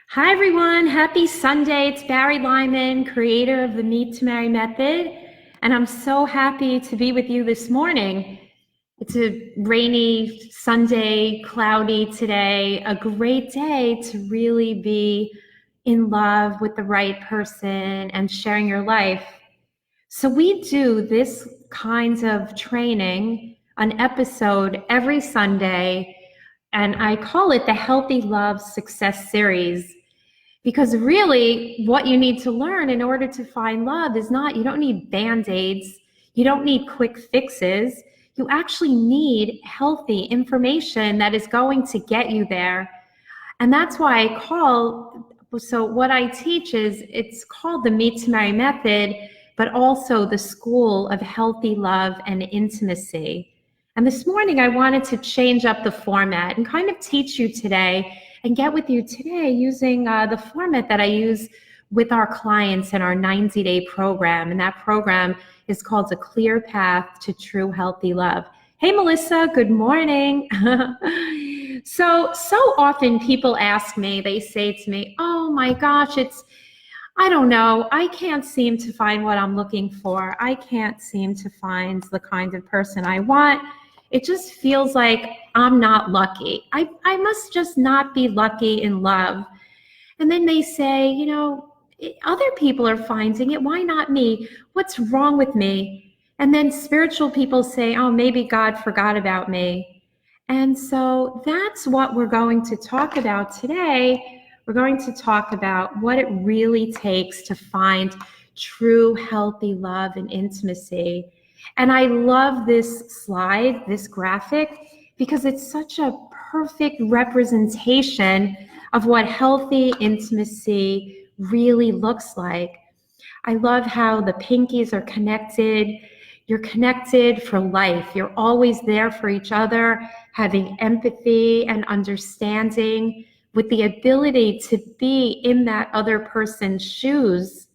Hi everyone, happy Sunday. It's Bari Lyman, creator of the Meet to Marry method, and I'm so happy to be with you this morning. It's a rainy Sunday, cloudy today, a great day to really be in love with the right person and sharing your life. So we do this kinds of training, an episode every Sunday, and I call it the Healthy Love Success Series. Because really, what you need to learn in order to find love is not, you don't need band-aids, you don't need quick fixes. You actually need healthy information that is going to get you there. And that's why so what I teach is, it's called the Meet to Marry method, but also the School of Healthy Love and Intimacy. And this morning, I wanted to change up the format and kind of teach you today and get with you today using the format that I use with our clients in our 90-day program. And that program is called A Clear Path to True Healthy Love. Hey, Melissa, good morning. So often people ask me, they say to me, oh my gosh, I don't know, I can't seem to find what I'm looking for. I can't seem to find the kind of person I want. It just feels like I'm not lucky. I must just not be lucky in love. And then they say, other people are finding it. Why not me? What's wrong with me? And then spiritual people say, oh, maybe God forgot about me. And so that's what we're going to talk about today. We're going to talk about what it really takes to find true healthy love and intimacy. And I love this slide, this graphic, because it's such a perfect representation of what healthy intimacy really looks like. I love how the pinkies are connected. You're connected for life. You're always there for each other, having empathy and understanding, with the ability to be in that other person's shoes.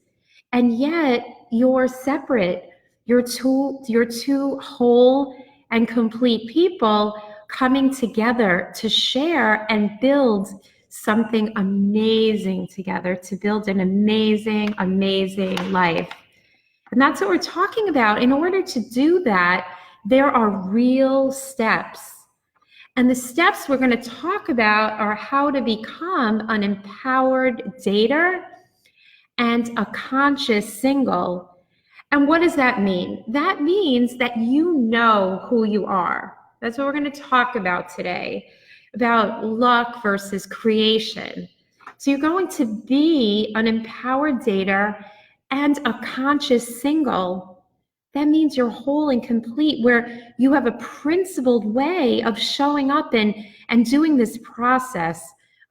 And yet you're separate. You're two whole and complete people coming together to share and build something amazing together, to build an amazing, amazing life. And that's what we're talking about. In order to do that, there are real steps. And the steps we're going to talk about are how to become an empowered dater and a conscious single. And what does that mean? That means that you know who you are. That's what we're going to talk about today, about luck versus creation. So you're going to be an empowered dater and a conscious single. That means you're whole and complete, where you have a principled way of showing up and doing this process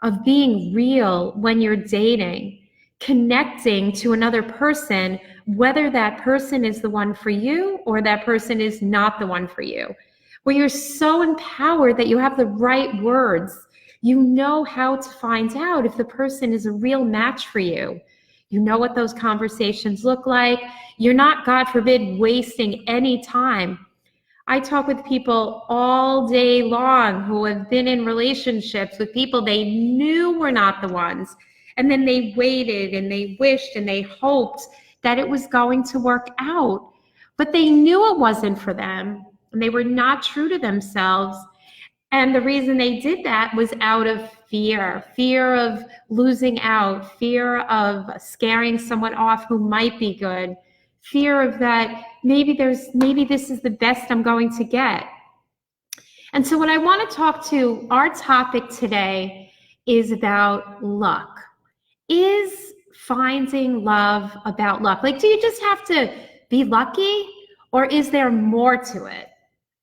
of being real when you're dating, connecting to another person, whether that person is the one for you or that person is not the one for you, where you're so empowered that you have the right words. You know how to find out if the person is a real match for you. You know what those conversations look like. You're not, God forbid, wasting any time. I talk with people all day long who have been in relationships with people they knew were not the ones. And then they waited and they wished and they hoped that it was going to work out. But they knew it wasn't for them. And they were not true to themselves. And the reason they did that was out of fear of losing out, fear of scaring someone off who might be good, fear of that maybe this is the best I'm going to get. And so what I want to talk to, our topic today is about luck. Is finding love about luck? Like, do you just have to be lucky, or is there more to it?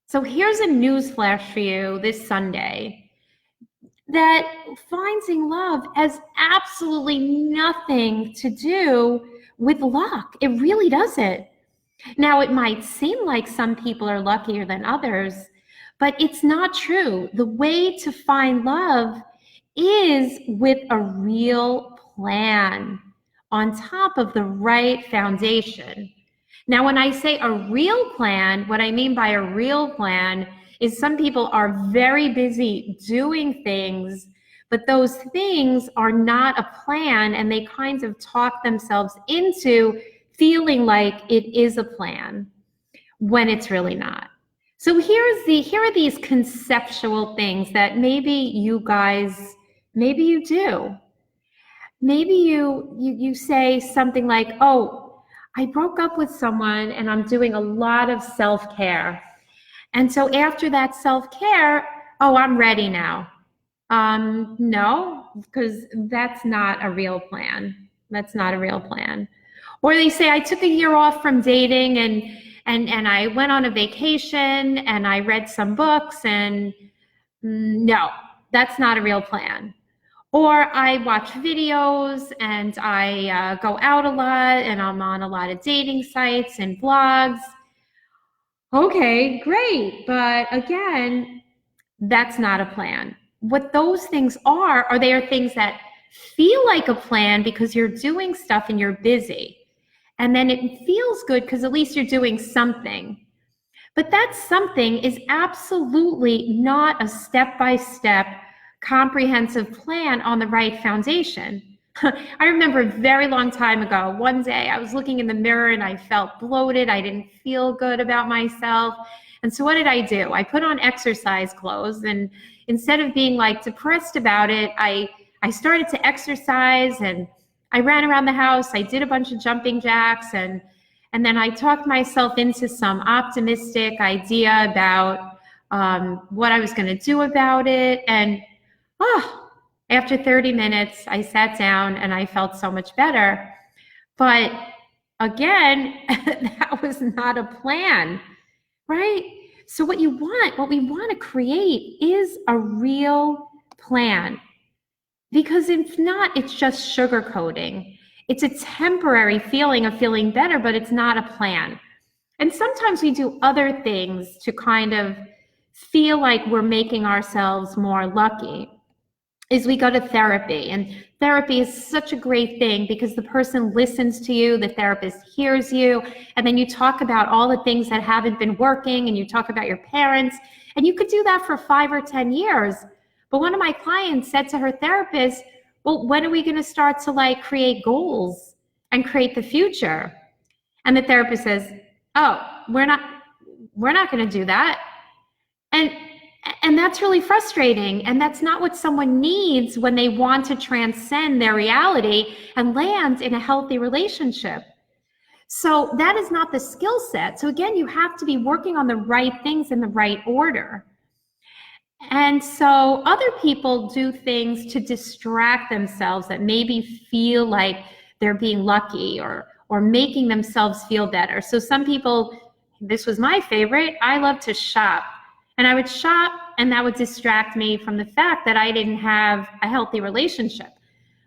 So here's a news flash for you this Sunday, that finding love has absolutely nothing to do with luck. It really doesn't. Now, it might seem like some people are luckier than others, but it's not true. The way to find love is with a real plan on top of the right foundation. Now, when I say a real plan, what I mean by a real plan is some people are very busy doing things, But those things are not a plan, and they kind of talk themselves into feeling like it is a plan when it's really not. So here are these conceptual things that maybe you guys, maybe you do. Maybe you say something like, oh, I broke up with someone and I'm doing a lot of self-care. And so after that self-care, oh, I'm ready now. No, because that's not a real plan. That's not a real plan. Or they say, I took a year off from dating and I went on a vacation and I read some books and no, that's not a real plan. Or I watch videos and I go out a lot and I'm on a lot of dating sites and blogs. Okay, great. But again, that's not a plan. What those things are they are things that feel like a plan because you're doing stuff and you're busy. And then it feels good because at least you're doing something. But that something is absolutely not a step-by-step comprehensive plan on the right foundation. I remember a very long time ago, one day I was looking in the mirror and I felt bloated. I didn't feel good about myself. And so what did I do? I put on exercise clothes, and instead of being like depressed about it, I started to exercise and I ran around the house. I did a bunch of jumping jacks and then I talked myself into some optimistic idea about what I was going to do about it. And after 30 minutes, I sat down and I felt so much better. But again, that was not a plan, right? So what we want to create is a real plan. Because if not, it's just sugarcoating. It's a temporary feeling of feeling better, but it's not a plan. And sometimes we do other things to kind of feel like we're making ourselves more lucky. Is we go to therapy, and therapy is such a great thing because the person listens to you, the therapist hears you, and then you talk about all the things that haven't been working, and you talk about your parents, and you could do that for 5 or 10 years. But one of my clients said to her therapist, well, when are we going to start to create goals and create the future? And the therapist says, oh, we're not going to do that. And that's really frustrating. And that's not what someone needs when they want to transcend their reality and land in a healthy relationship. So that is not the skill set. So again, you have to be working on the right things in the right order. And so other people do things to distract themselves that maybe feel like they're being lucky or making themselves feel better. So some people, this was my favorite, I love to shop. And I would shop and that would distract me from the fact that I didn't have a healthy relationship.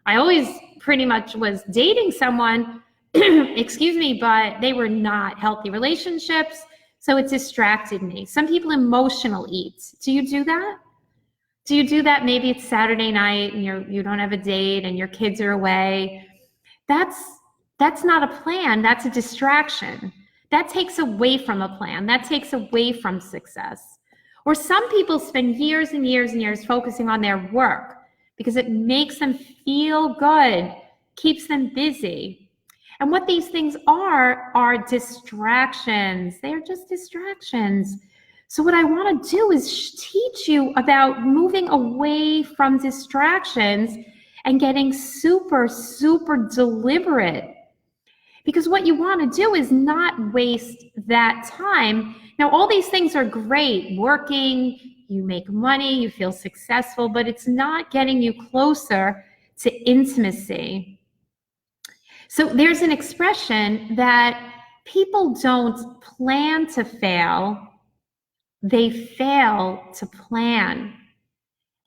I always pretty much was dating someone, excuse me, but they were not healthy relationships. So it distracted me. Some people emotional eat. Do you do that? Do you do that? Maybe it's Saturday night and you don't have a date and your kids are away. That's not a plan. That's a distraction. That takes away from a plan. That takes away from success. Or some people spend years and years and years focusing on their work because it makes them feel good, keeps them busy. And what these things are distractions. They are just distractions. So what I want to do is teach you about moving away from distractions and getting super, super deliberate. Because what you want to do is not waste that time. Now, all these things are great. Working, you make money, you feel successful, but it's not getting you closer to intimacy. So there's an expression that people don't plan to fail, they fail to plan.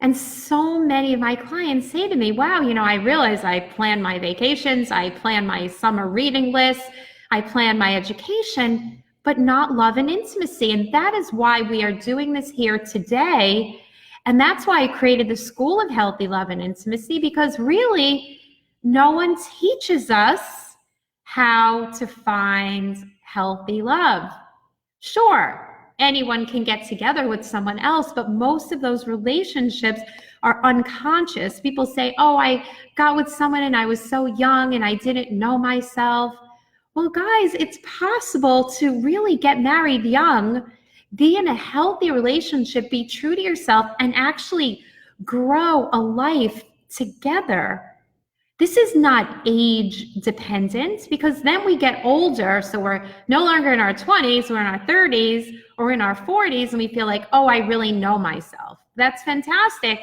And so many of my clients say to me, wow, I realize I plan my vacations, I plan my summer reading list, I plan my education, but not love and intimacy. And that is why we are doing this here today. And that's why I created the School of Healthy Love and Intimacy, because really no one teaches us how to find healthy love. Sure, anyone can get together with someone else, but most of those relationships are unconscious. People say, oh, I got with someone and I was so young and I didn't know myself. Well, guys, it's possible to really get married young, be in a healthy relationship, be true to yourself, and actually grow a life together. This is not age dependent, because then we get older, so we're no longer in our 20s, we're in our 30s or in our 40s, and we feel like, oh, I really know myself. That's fantastic.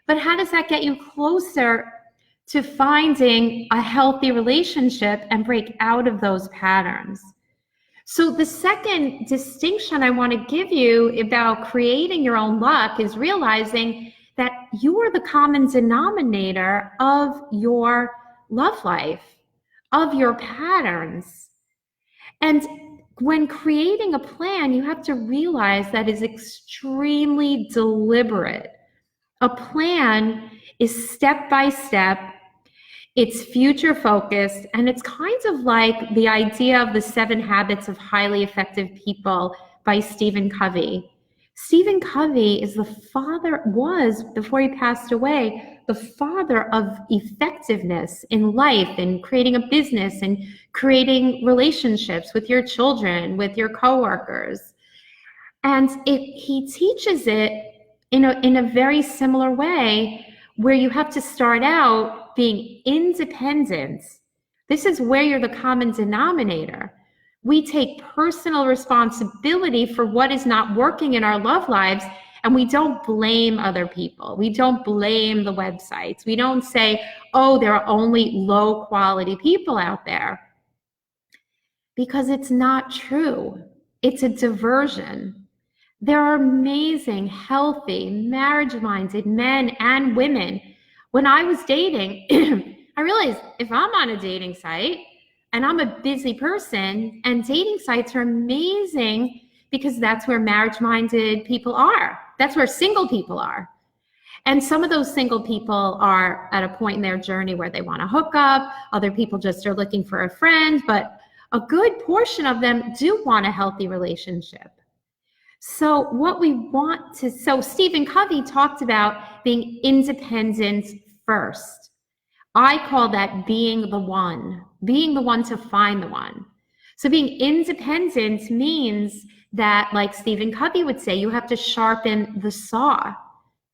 But how does that get you closer to finding a healthy relationship and break out of those patterns? So the second distinction I want to give you about creating your own luck is realizing that you are the common denominator of your love life, of your patterns. And when creating a plan, you have to realize that is extremely deliberate. A plan is step by step. It's future focused, and it's kind of like the idea of the 7 Habits of Highly Effective People by Stephen Covey. Stephen Covey is was, before he passed away, the father of effectiveness in life and creating a business and creating relationships with your children, with your coworkers. And he teaches it in a very similar way, where you have to start out being independent. This is where you're the common denominator. We take personal responsibility for what is not working in our love lives, and we don't blame other people. We don't blame the websites. We don't say, oh, there are only low quality people out there. Because it's not true. It's a diversion. There are amazing, healthy, marriage-minded men and women. When I was dating, I realized if I'm on a dating site and I'm a busy person, and dating sites are amazing because that's where marriage-minded people are. That's where single people are. And some of those single people are at a point in their journey where they want to hook up. Other people just are looking for a friend, but a good portion of them do want a healthy relationship. So Stephen Covey talked about being independent first. I call that being the one to find the one. So being independent means that, like Stephen Covey would say, you have to sharpen the saw,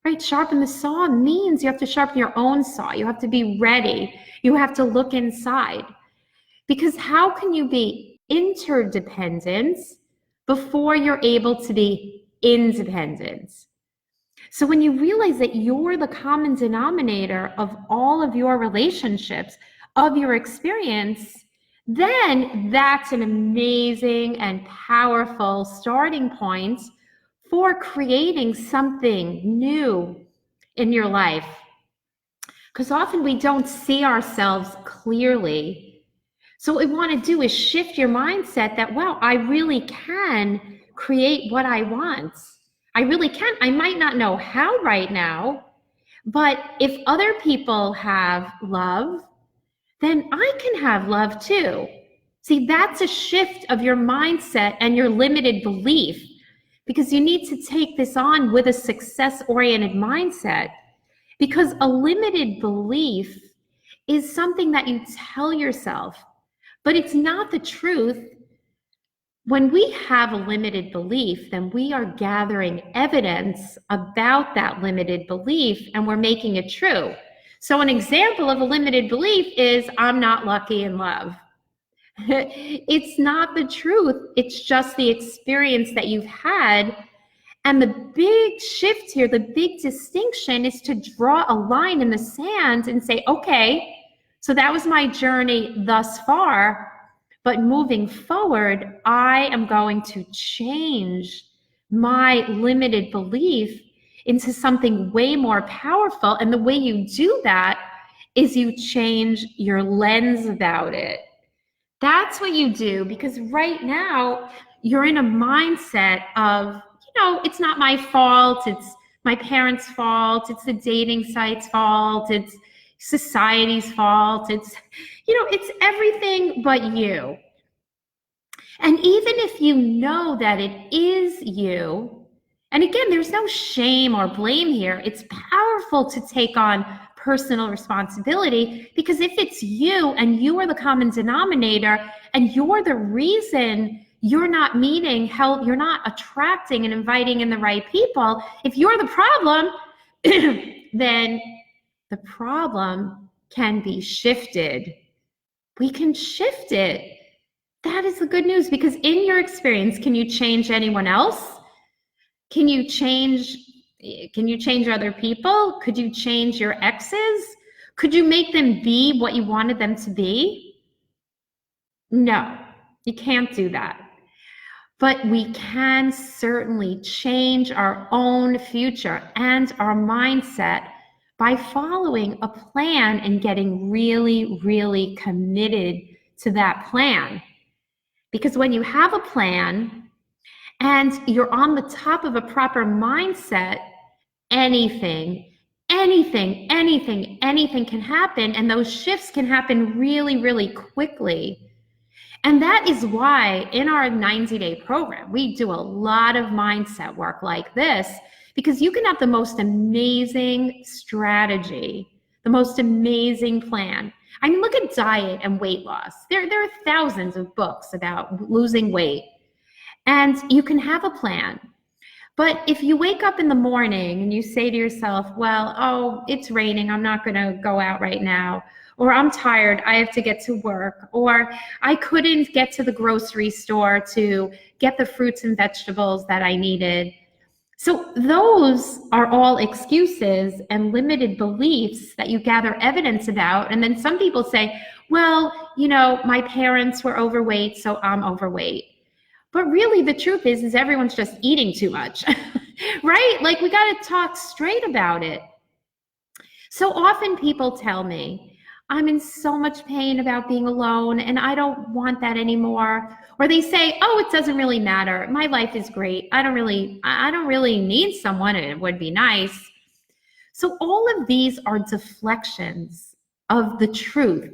right? Sharpen the saw means you have to sharpen your own saw. You have to be ready. You have to look inside. Because how can you be interdependent before you're able to be independent? So when you realize that you're the common denominator of all of your relationships, of your experience, then that's an amazing and powerful starting point for creating something new in your life. Because often we don't see ourselves clearly. So what we want to do is shift your mindset that, wow, I really can create what I want. I really can. I might not know how right now, but if other people have love, then I can have love too. See, that's a shift of your mindset and your limited belief, because you need to take this on with a success-oriented mindset, because a limited belief is something that you tell yourself, but it's not the truth. When we have a limited belief, then we are gathering evidence about that limited belief and we're making it true. So an example of a limited belief is, I'm not lucky in love. It's not the truth. It's just the experience that you've had. And the big shift here, the big distinction, is to draw a line in the sand and say, okay, so that was my journey thus far. But moving forward, I am going to change my limited belief into something way more powerful. And the way you do that is you change your lens about it. That's what you do, because right now you're in a mindset of, it's not my fault. It's my parents' fault. It's the dating site's fault. It's society's fault. It's everything but you. And even if you know that it is you, And again, there's no shame or blame here. It's powerful to take on personal responsibility, because if it's you and you are the common denominator and you're the reason you're not meeting health, you're not attracting and inviting in the right people, if you're the problem, then the problem can be shifted. We can shift it. That is the good news, because in your experience, can you change anyone else? Can you change other people? Could you change your exes? Could you make them be what you wanted them to be? No, you can't do that. But we can certainly change our own future and our mindset by following a plan and getting really, really committed to that plan. Because when you have a plan and you're on the top of a proper mindset, anything can happen, and those shifts can happen really, really quickly. And that is why in our 90-day program, we do a lot of mindset work like this, because you can have the most amazing strategy, the most amazing plan. I mean, look at diet and weight loss. There are thousands of books about losing weight, and you can have a plan. But if you wake up in the morning and you say to yourself, well, oh, it's raining, I'm not going to go out right now, or I'm tired, I have to get to work, or I couldn't get to the grocery store to get the fruits and vegetables that I needed. So those are all excuses and limited beliefs that you gather evidence about. And then some people say, well, my parents were overweight, so I'm overweight. But really, the truth is everyone's just eating too much, right? Like, we got to talk straight about it. So often people tell me, I'm in so much pain about being alone and I don't want that anymore. Or they say, oh, it doesn't really matter. My life is great. I don't really need someone. It would be nice. So all of these are deflections of the truth,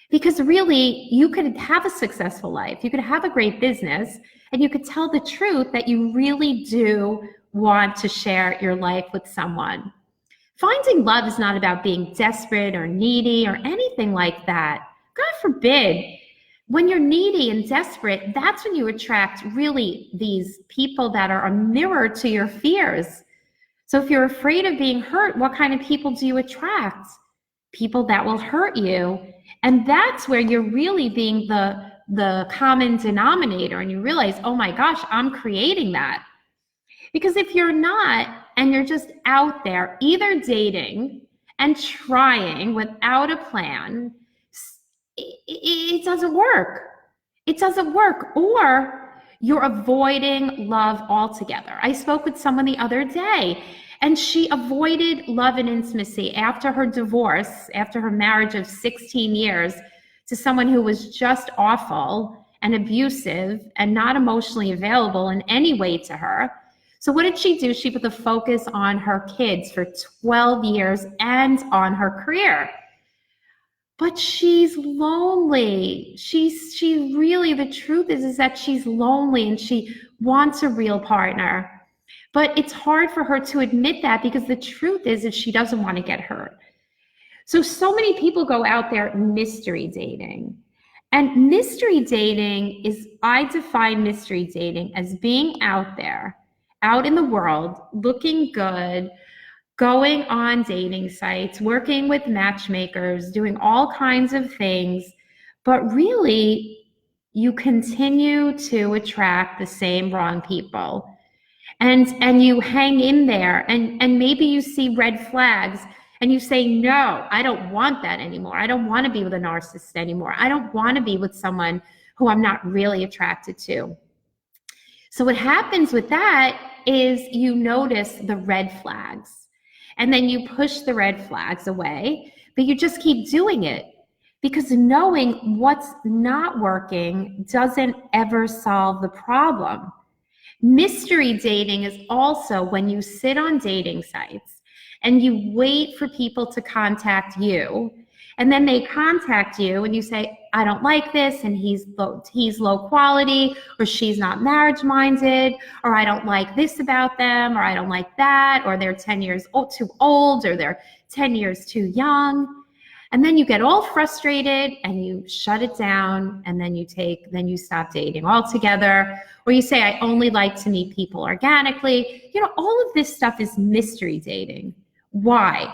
because really you could have a successful life. You could have a great business, and you could tell the truth that you really do want to share your life with someone. Finding love is not about being desperate or needy or anything like that. God forbid. When you're needy and desperate, that's when you attract really these people that are a mirror to your fears. So if you're afraid of being hurt, what kind of people do you attract? People that will hurt you. And that's where you're really being the common denominator, and you realize, oh my gosh, I'm creating that. Because if you're not, and you're just out there either dating and trying without a plan, it doesn't work. It doesn't work. Or you're avoiding love altogether. I spoke with someone the other day, and she avoided love and intimacy after her divorce, after her marriage of 16 years to someone who was just awful and abusive and not emotionally available in any way to her. So what did she do? She put the focus on her kids for 12 years and on her career. But she's lonely. She really, the truth is that she's lonely and she wants a real partner. But it's hard for her to admit that, because the truth is that she doesn't want to get hurt. So many people go out there mystery dating. And mystery dating is, I define mystery dating as being out there, out in the world, looking good, going on dating sites, working with matchmakers, doing all kinds of things, but really you continue to attract the same wrong people. And you hang in there, and maybe you see red flags and you say, no, I don't want that anymore. I don't want to be with a narcissist anymore. I don't want to be with someone who I'm not really attracted to. So what happens with that is you notice the red flags, and then you push the red flags away, but you just keep doing it, because knowing what's not working doesn't ever solve the problem. Mystery dating is also when you sit on dating sites and you wait for people to contact you, And then they contact you and you say, I don't like this, and he's low quality, or she's not marriage minded, or I don't like this about them, or I don't like that, or they're 10 years too old, or they're 10 years too young. And then you get all frustrated and you shut it down, and then you stop dating altogether, or you say, I only like to meet people organically. All of this stuff is mystery dating. Why?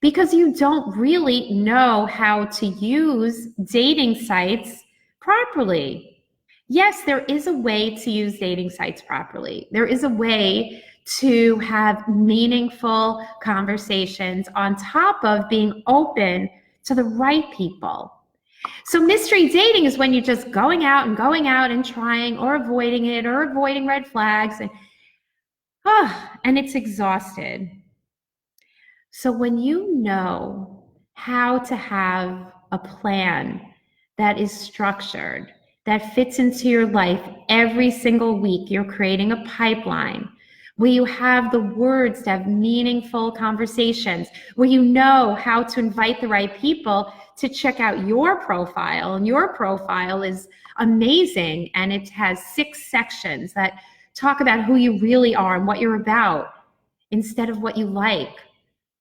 Because you don't really know how to use dating sites properly. Yes, there is a way to use dating sites properly. There is a way to have meaningful conversations on top of being open to the right people. So mystery dating is when you're just going out and trying, or avoiding it, or avoiding red flags, and it's exhausted. So when you know how to have a plan that is structured, that fits into your life every single week, you're creating a pipeline where you have the words to have meaningful conversations, where you know how to invite the right people to check out your profile. And your profile is amazing, and it has 6 sections that talk about who you really are and what you're about instead of what you like.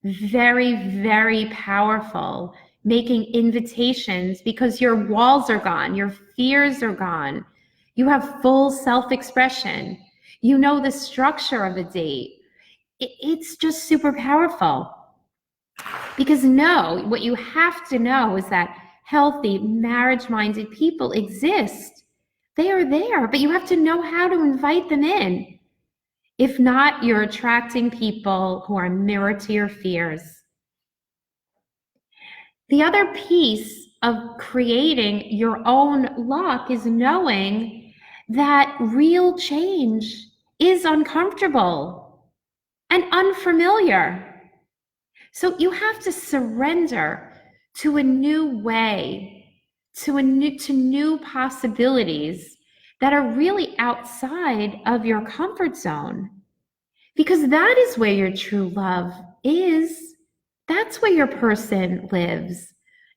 Very, very powerful. Making invitations because your walls are gone, your fears are gone. You have full self-expression. You know the structure of a date. It's just super powerful. Because what you have to know is that healthy, marriage-minded people exist. They are there, but you have to know how to invite them in. If not, you're attracting people who are mirror to your fears. The other piece of creating your own luck is knowing that real change is uncomfortable and unfamiliar. So you have to surrender to a new way, to new possibilities that are really outside of your comfort zone. Because that is where your true love is. That's where your person lives,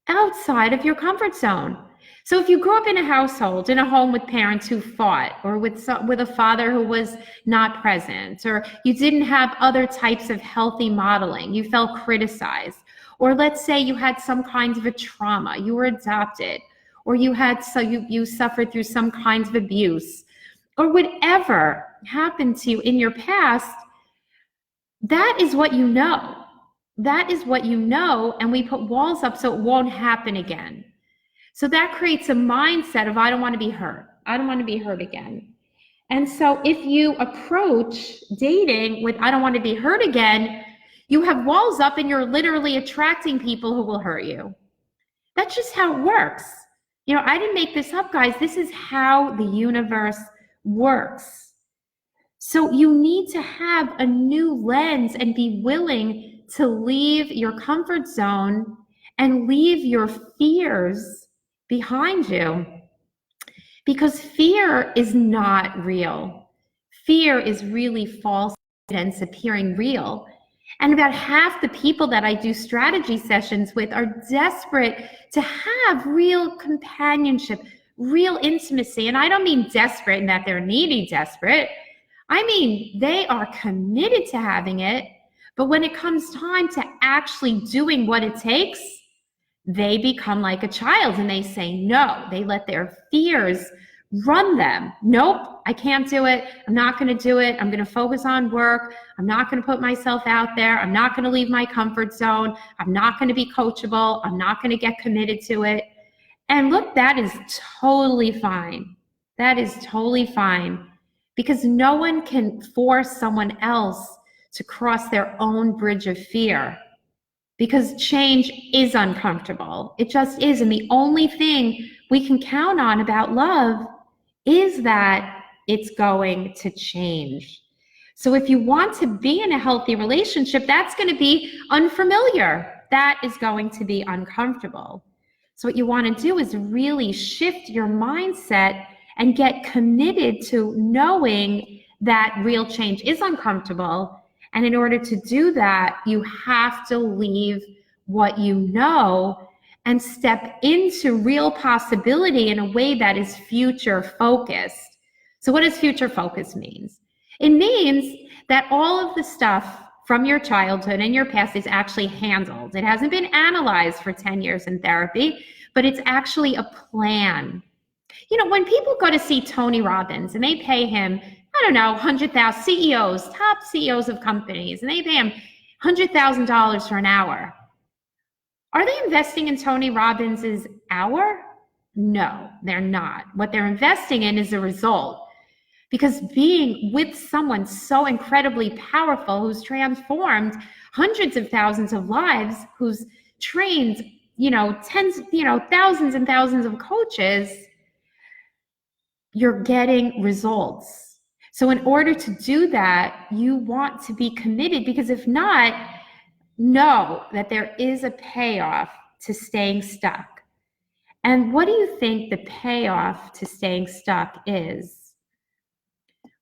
outside of your comfort zone. So if you grew up in a household, in a home with parents who fought, or with a father who was not present, or you didn't have other types of healthy modeling, you felt criticized, or let's say you had some kind of a trauma, you were adopted, or you suffered through some kinds of abuse, or whatever happened to you in your past, that is what you know. That is what you know, and we put walls up so it won't happen again. So that creates a mindset of, I don't want to be hurt. I don't want to be hurt again. And so if you approach dating with, I don't want to be hurt again, you have walls up and you're literally attracting people who will hurt you. That's just how it works. I didn't make this up, guys. This is how the universe works. So you need to have a new lens and be willing to leave your comfort zone and leave your fears behind you. Because fear is not real. Fear is really false evidence appearing real. And about half the people that I do strategy sessions with are desperate to have real companionship, real intimacy. And I don't mean desperate in that they're needy desperate. I mean, they are committed to having it, but when it comes time to actually doing what it takes, they become like a child and they say no. They let their fears run them. Nope, I can't do it. I'm not going to do it. I'm going to focus on work. I'm not going to put myself out there. I'm not going to leave my comfort zone. I'm not going to be coachable. I'm not going to get committed to it. And look, that is totally fine. That is totally fine. Because no one can force someone else to cross their own bridge of fear. Because change is uncomfortable. It just is. And the only thing we can count on about love is that it's going to change. So if you want to be in a healthy relationship, that's going to be unfamiliar. That is going to be uncomfortable. So what you want to do is really shift your mindset and get committed to knowing that real change is uncomfortable. And in order to do that, you have to leave what you know and step into real possibility in a way that is future focused. So what does future focus means? It means that all of the stuff from your childhood and your past is actually handled. It hasn't been analyzed for 10 years in therapy, but it's actually a plan. You know, when people go to see Tony Robbins and they pay him, I don't know, 100,000 CEOs, top CEOs of companies, and they pay him $100,000 for an hour. Are they investing in Tony Robbins' hour? No, they're not. What they're investing in is a result. Because being with someone so incredibly powerful, who's transformed hundreds of thousands of lives, who's trained, thousands and thousands of coaches, you're getting results. So in order to do that, you want to be committed, because if not, know that there is a payoff to staying stuck. And what do you think the payoff to staying stuck is?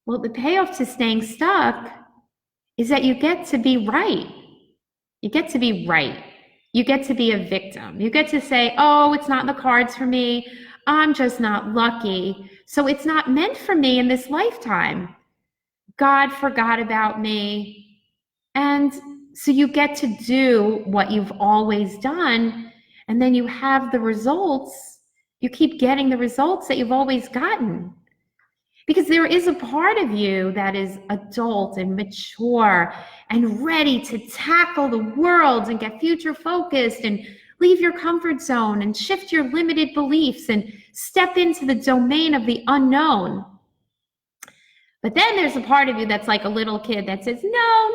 Well, the payoff to staying stuck is that you get to be right. You get to be right. You get to be a victim. You get to say, oh, it's not in the cards for me. I'm just not lucky. So it's not meant for me in this lifetime. God forgot about me. And so you get to do what you've always done, and then you have the results. You keep getting the results that you've always gotten. Because there is a part of you that is adult and mature and ready to tackle the world and get future focused and leave your comfort zone and shift your limited beliefs and step into the domain of the unknown. But then there's a part of you that's like a little kid that says, no,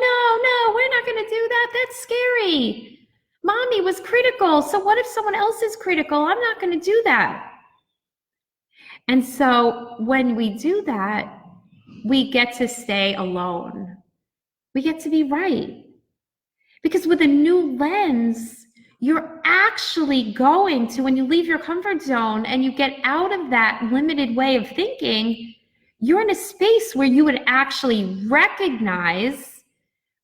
we're not going to do that. That's scary. Mommy was critical. So what if someone else is critical? I'm not going to do that. And so when we do that, we get to stay alone. We get to be right. Because with a new lens, you're actually going to, when you leave your comfort zone and you get out of that limited way of thinking, you're in a space where you would actually recognize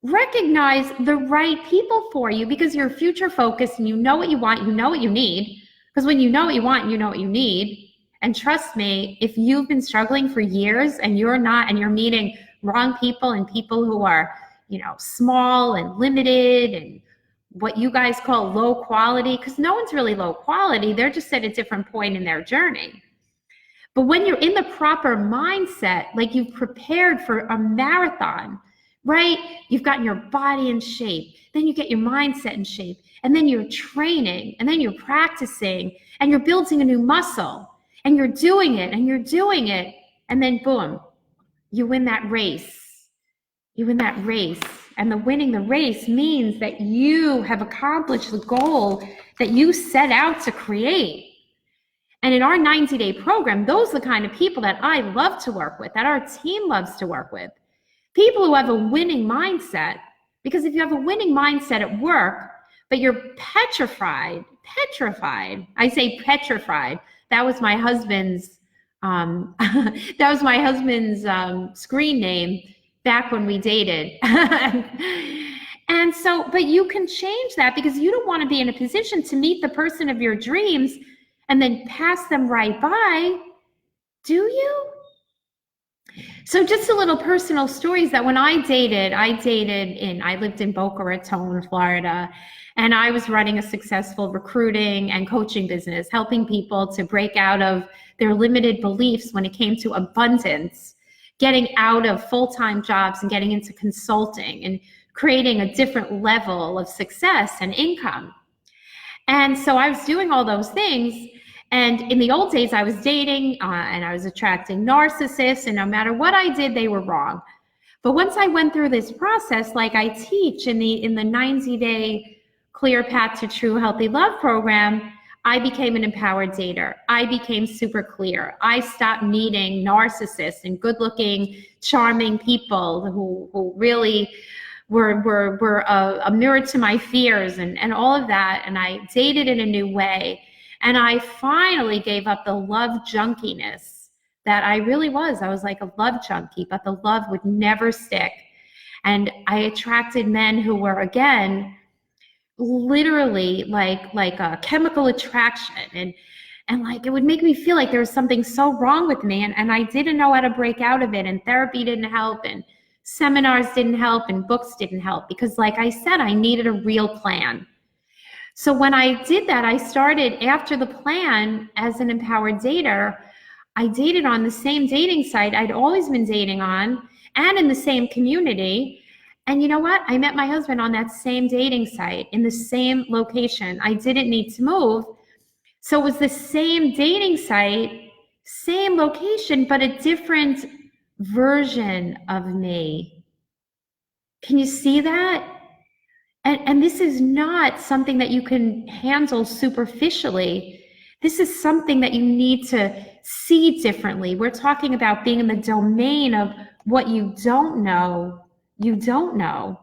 the right people for you, because you're future focused and you know what you want, you know what you need. Because when you know what you want, you know what you need. And trust me, if you've been struggling for years and you're not, and you're meeting wrong people and people who are, small and limited and what you guys call low quality, because no one's really low quality, they're just at a different point in their journey. But when you're in the proper mindset, like you've prepared for a marathon, right? You've gotten your body in shape, then you get your mindset in shape, and then you're training, and then you're practicing, and you're building a new muscle. And you're doing it, and then boom, you win that race. And the winning the race means that you have accomplished the goal that you set out to create. And in our 90-day program, those are the kind of people that I love to work with, that our team loves to work with. People who have a winning mindset. Because if you have a winning mindset at work, but you're petrified, I say petrified. That was my husband's screen name back when we dated. And so, but you can change that, because you don't want to be in a position to meet the person of your dreams and then pass them right by, do you? So just a little personal stories that when I lived in Boca Raton, Florida, and I was running a successful recruiting and coaching business, helping people to break out of their limited beliefs when it came to abundance, getting out of full-time jobs and getting into consulting and creating a different level of success and income. And so I was doing all those things. And in the old days, I was dating and I was attracting narcissists, and no matter what I did, they were wrong. But once I went through this process, like I teach in the 90-day Clear Path to True Healthy Love program, I became an empowered dater. I became super clear. I stopped needing narcissists and good-looking, charming people who really were a mirror to my fears and all of that. And I dated in a new way. And I finally gave up the love junkiness that I really was. I was like a love junkie, but the love would never stick. And I attracted men who were, again, literally like a chemical attraction, and like it would make me feel like there was something so wrong with me, and I didn't know how to break out of it, and therapy didn't help, and seminars didn't help, and books didn't help, because like I said, I needed a real plan. So when I did that, I started after the plan as an empowered dater. I dated on the same dating site I'd always been dating on and in the same community. And you know what? I met my husband on that same dating site in the same location. I didn't need to move. So it was the same dating site, same location, but a different version of me. Can you see that? And this is not something that you can handle superficially. This is something that you need to see differently. We're talking about being in the domain of what you don't know, you don't know.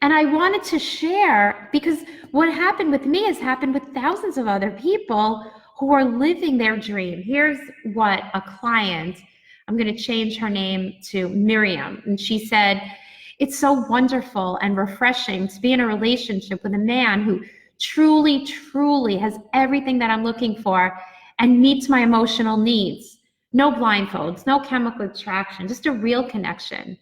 And I wanted to share, because what happened with me has happened with thousands of other people who are living their dream. Here's what a client, I'm going to change her name to Miriam, and she said, it's so wonderful and refreshing to be in a relationship with a man who truly, truly has everything that I'm looking for and meets my emotional needs. No blindfolds, no chemical attraction, just a real connection.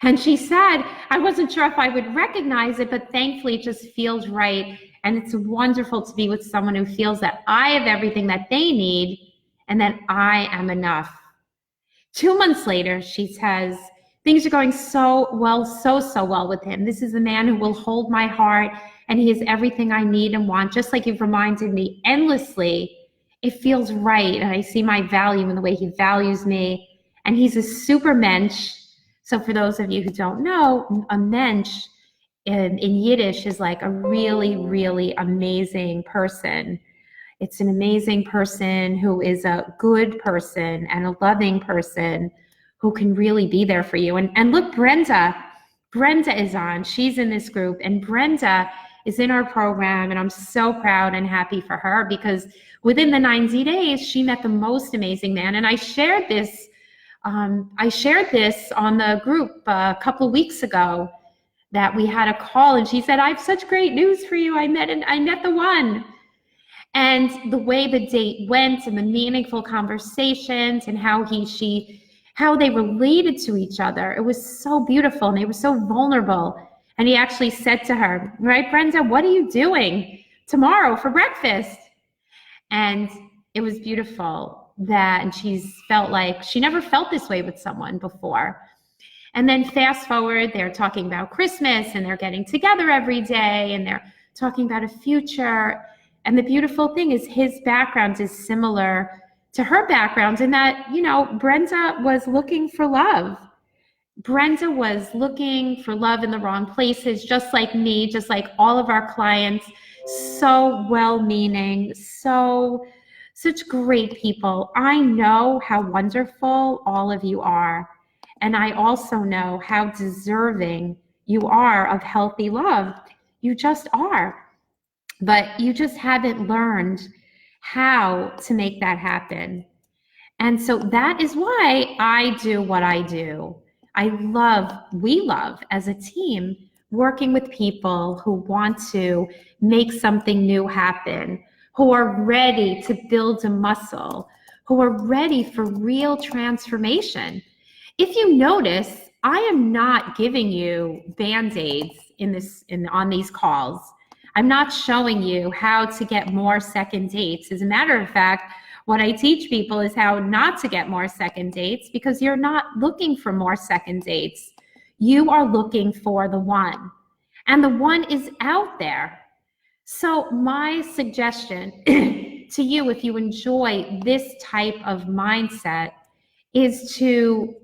And she said, I wasn't sure if I would recognize it, but thankfully it just feels right. And it's wonderful to be with someone who feels that I have everything that they need and that I am enough. 2 months later, she says, things are going so well, so well with him. This is the man who will hold my heart, and he has everything I need and want, just like you've reminded me endlessly. It feels right, and I see my value in the way he values me, and he's a super mensch. So for those of you who don't know, a mensch in Yiddish is like a really, really amazing person. It's an amazing person who is a good person and a loving person who can really be there for you. And look, Brenda is on. She's in this group, and Brenda is in our program, and I'm so proud and happy for her, because within the 90 days, she met the most amazing man. And I shared this on the group a couple of weeks ago, that we had a call, and she said, I have such great news for you. I met the one. And the way the date went, and the meaningful conversations, and how they related to each other, it was so beautiful, and they were so vulnerable. And he actually said to her, right, Brenda, what are you doing tomorrow for breakfast? And it was beautiful and she's felt like she never felt this way with someone before. And then fast forward, they're talking about Christmas, and they're getting together every day, and they're talking about a future. And the beautiful thing is his background is similar to her background, in that, Brenda was looking for love. Brenda was looking for love in the wrong places, just like me, just like all of our clients. So well-meaning, such great people. I know how wonderful all of you are. And I also know how deserving you are of healthy love. You just are. But you just haven't learned how to make that happen. And so that is why I do what I do. We love as a team working with people who want to make something new happen, who are ready to build a muscle, who are ready for real transformation. If you notice, I am not giving you Band-Aids on these calls. I'm not showing you how to get more second dates. As a matter of fact, what I teach people is how not to get more second dates, because you're not looking for more second dates. You are looking for the one, and the one is out there. So my suggestion to you, if you enjoy this type of mindset, is to,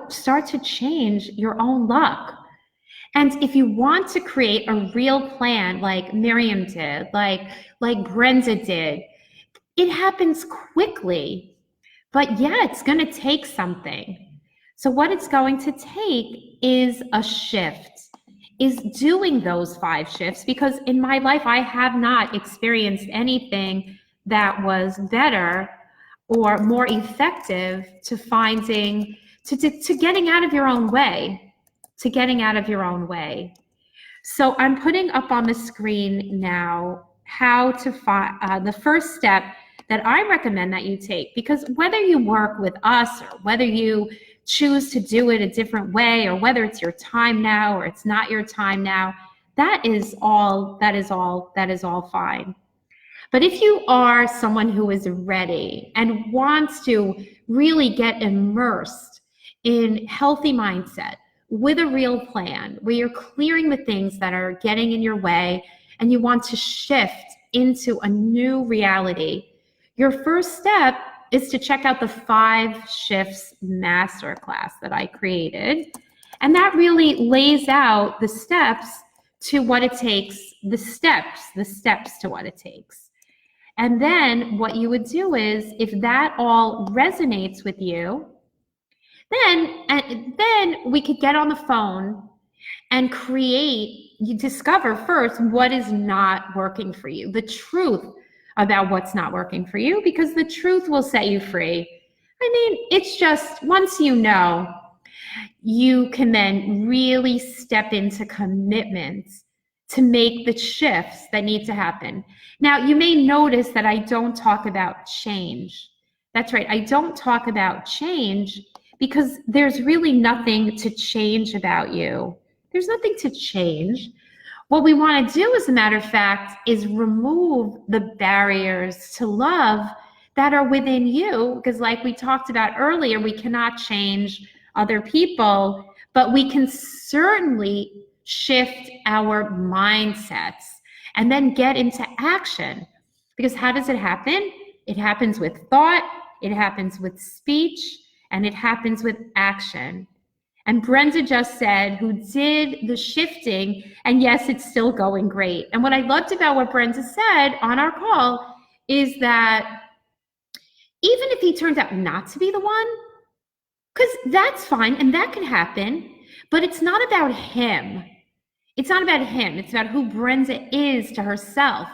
start to change your own luck. And if you want to create a real plan, like Miriam did, like Brenda did, it happens quickly. But yeah, it's going to take something. So what it's going to take is a shift, is doing those 5 shifts, because in my life, I have not experienced anything that was better or more effective to getting out of your own way, So I'm putting up on the screen now how to find the first step that I recommend that you take, because whether you work with us or whether you choose to do it a different way, or whether it's your time now or it's not your time now, that is all fine. But if you are someone who is ready and wants to really get immersed in healthy mindset with a real plan, where you're clearing the things that are getting in your way and you want to shift into a new reality, your first step is to check out the 5 Shifts Masterclass that I created. And that really lays out the steps to what it takes, the steps to what it takes. And then what you would do is, if that all resonates with you, then we could get on the phone and you discover first what is not working for you, the truth about what's not working for you, because the truth will set you free. I mean, it's just, once you know, you can then really step into commitments to make the shifts that need to happen. Now, you may notice that I don't talk about change. That's right, I don't talk about change because there's really nothing to change about you. There's nothing to change. What we want to do, as a matter of fact, is remove the barriers to love that are within you, because like we talked about earlier, we cannot change other people, but we can certainly shift our mindsets and then get into action. Because how does it happen? It happens with thought, it happens with speech, and it happens with action. And Brenda just said, who did the shifting, and yes, it's still going great. And what I loved about what Brenda said on our call is that even if he turns out not to be the one, because that's fine and that can happen, but it's not about him. It's not about him. It's about who Brenda is to herself.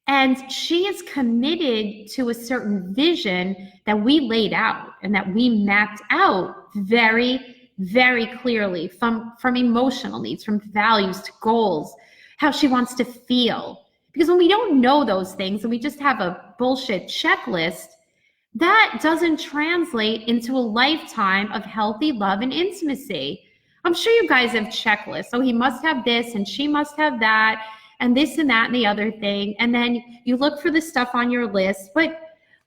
And she is committed to a certain vision that we laid out and that we mapped out very, very clearly, from emotional needs, from values to goals, how she wants to feel. Because when we don't know those things and we just have a bullshit checklist, that doesn't translate into a lifetime of healthy love and intimacy. I'm sure you guys have checklists. So he must have this and she must have that and this and that and the other thing. And then you look for the stuff on your list. But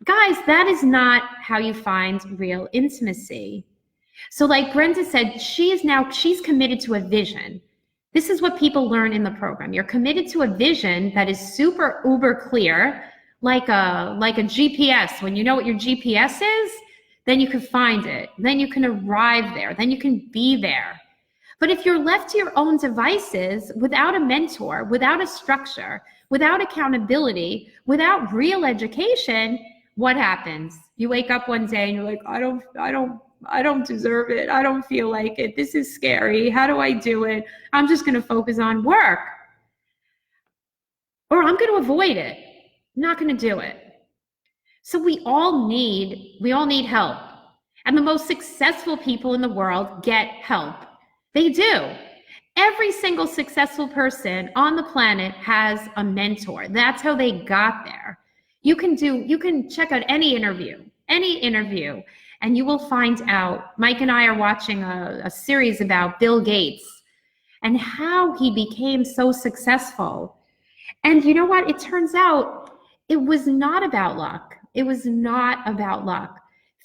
guys, that is not how you find real intimacy. So like Brenda said, she's committed to a vision. This is what people learn in the program. You're committed to a vision that is super uber clear, like a GPS. When you know what your GPS is, then you can find it. Then you can arrive there. Then you can be there. But if you're left to your own devices, without a mentor, without a structure, without accountability, without real education, what happens? You wake up one day and you're like, I don't deserve it. I don't feel like it. This is scary. How do I do it? I'm just going to focus on work. Or I'm going to avoid it. I'm not going to do it. So we all need help. And the most successful people in the world get help. They do. Every single successful person on the planet has a mentor. That's how they got there. You can check out any interview, and you will find out. Mike and I are watching a series about Bill Gates and how he became so successful. And you know what? It turns out it was not about luck. It was not about luck.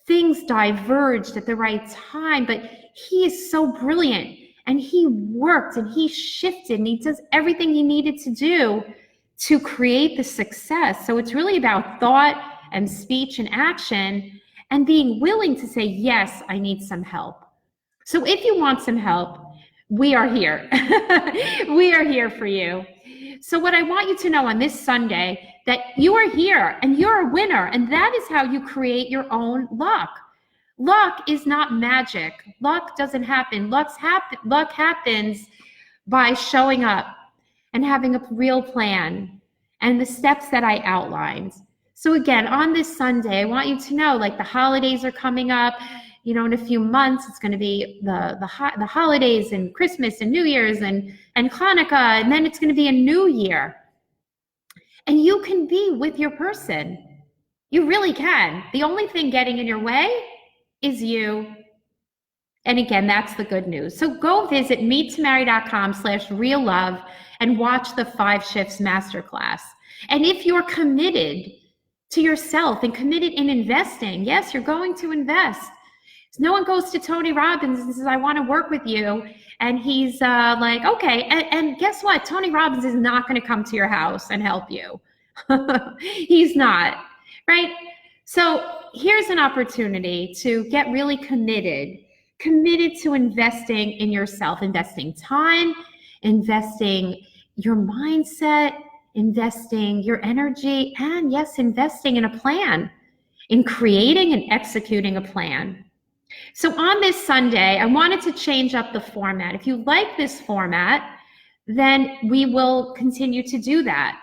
Things diverged at the right time, but he is so brilliant. And he worked and he shifted and he does everything he needed to do to create the success. So it's really about thought and speech and action and being willing to say, yes, I need some help. So if you want some help, we are here. We are here for you. So what I want you to know on this Sunday, that you are here and you're a winner, and that is how you create your own luck. Luck is not magic. Luck doesn't happen. Luck happens by showing up and having a real plan and the steps that I outlined. So again, on this Sunday, I want you to know, like, the holidays are coming up. in a few months, it's going to be the holidays and Christmas and New Year's and Hanukkah, and then it's going to be a new year. And you can be with your person. You really can. The only thing getting in your way is you. And again, that's the good news. So go visit meettomarry.com/real-love and watch the 5 Shifts Masterclass. And if you're committed to yourself and committed in investing, yes, you're going to invest. No one goes to Tony Robbins and says, I want to work with you. And he's like, okay. And guess what? Tony Robbins is not going to come to your house and help you. He's not, right? So here's an opportunity to get really committed to investing in yourself, investing time, investing your mindset, investing your energy, and yes, investing in a plan, in creating and executing a plan. So on this Sunday, I wanted to change up the format. If you like this format, then we will continue to do that.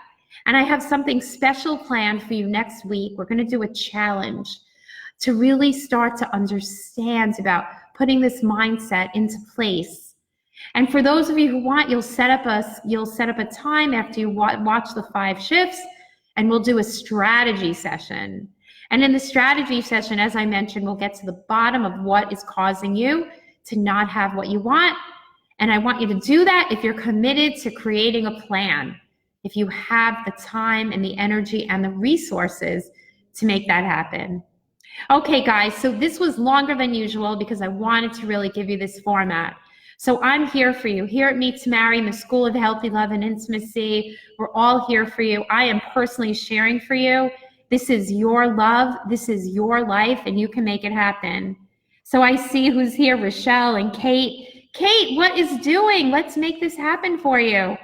And I have something special planned for you next week. We're going to do a challenge to really start to understand about putting this mindset into place. And for those of you who want, you'll set up a time after you watch the 5 shifts, and we'll do a strategy session. And in the strategy session, as I mentioned, we'll get to the bottom of what is causing you to not have what you want. And I want you to do that if you're committed to creating a plan, if you have the time and the energy and the resources to make that happen. Okay, guys, so this was longer than usual because I wanted to really give you this format. So I'm here for you. Here at Meet to Marry in the School of Healthy Love and Intimacy, we're all here for you. I am personally sharing for you. This is your love. This is your life, and you can make it happen. So I see who's here, Rochelle and Kate. Kate, what is doing? Let's make this happen for you.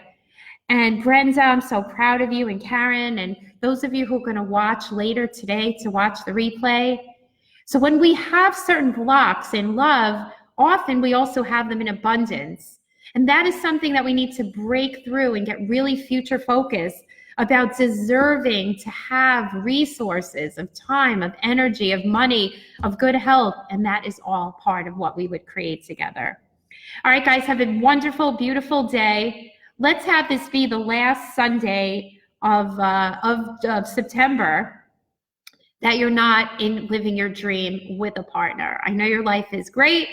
And Brenda, I'm so proud of you, and Karen, and those of you who are going to watch later today to watch the replay. So when we have certain blocks in love, often we also have them in abundance. And that is something that we need to break through and get really future focused about, deserving to have resources of time, of energy, of money, of good health. And that is all part of what we would create together. All right, guys, have a wonderful, beautiful day. Let's have this be the last Sunday of September that you're not in living your dream with a partner. I know your life is great,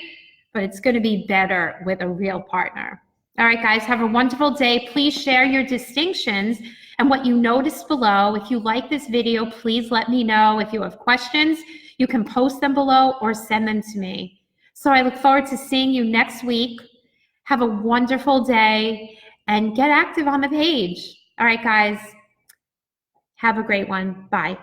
but it's going to be better with a real partner. All right, guys, have a wonderful day. Please share your distinctions and what you noticed below. If you like this video, please let me know. If you have questions, you can post them below or send them to me. So I look forward to seeing you next week. Have a wonderful day and get active on the page. All right, guys, have a great one. Bye.